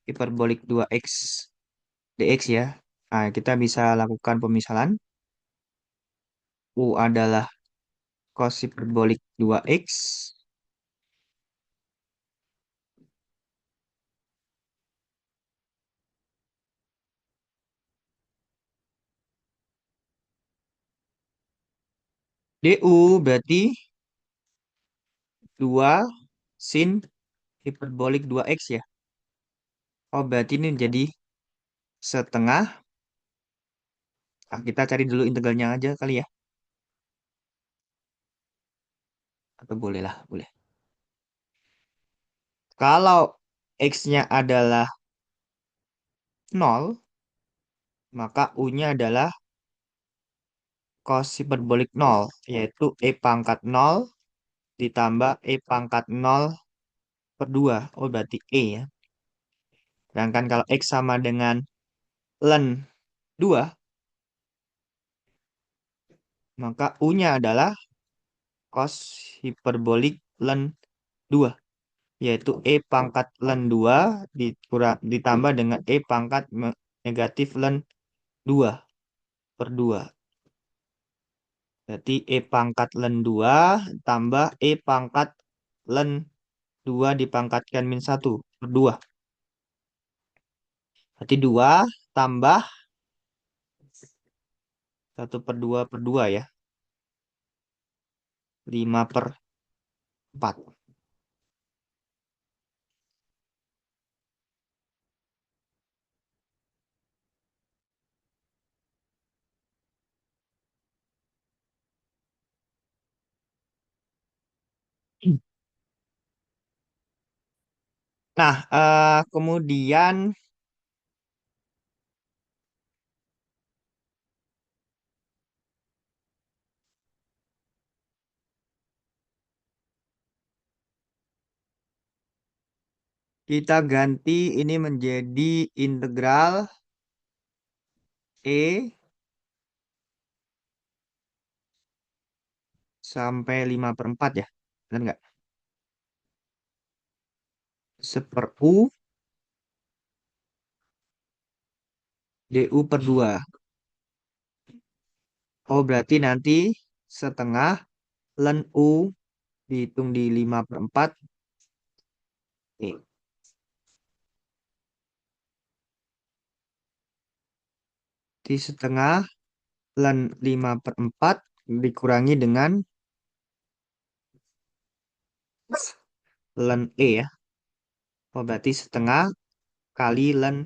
hiperbolik 2x dx ya. Nah, kita bisa lakukan pemisalan. U adalah cos hiperbolik 2x. Du berarti 2 sin hiperbolik 2x ya. Oh, berarti ini jadi setengah. Ah, kita cari dulu integralnya aja kali ya. Atau boleh lah, boleh. Kalau x-nya adalah 0, maka u-nya adalah cos hiperbolik 0, yaitu e pangkat 0 ditambah e pangkat 0 per 2. Oh, berarti e ya. Sedangkan kalau x sama dengan ln 2, maka u-nya adalah cos hiperbolik ln 2, yaitu e pangkat ln 2 ditambah dengan e pangkat negatif ln 2 per 2. Berarti E pangkat len 2 tambah E pangkat len 2 dipangkatkan min 1 per 2. Berarti 2 tambah 1/2 per 2 ya. 5/4. Nah, kemudian kita ganti ini menjadi integral E sampai 5/4 ya. Benar nggak? Seper U du per 2. Oh, berarti nanti setengah len U dihitung di 5/4. E. Di setengah len 5/4 dikurangi dengan len E ya. Oh, berarti setengah kali len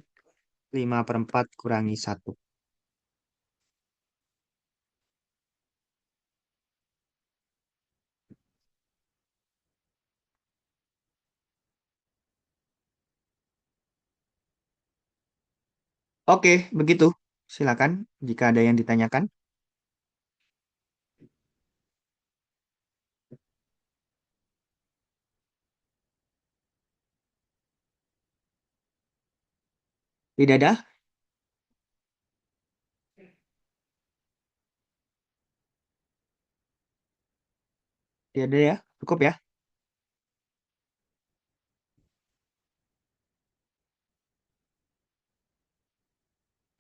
5/4 kurangi 1. Oke, begitu. Silakan jika ada yang ditanyakan. Tidak ada? Tidak ada ya? Cukup ya?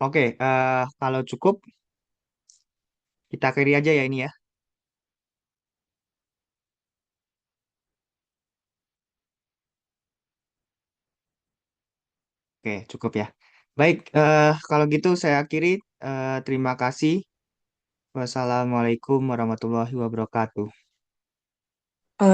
Oke, kalau cukup Kita akhiri aja ya ini ya. Oke, cukup ya. Baik, kalau gitu saya akhiri. Terima kasih. Wassalamualaikum warahmatullahi wabarakatuh.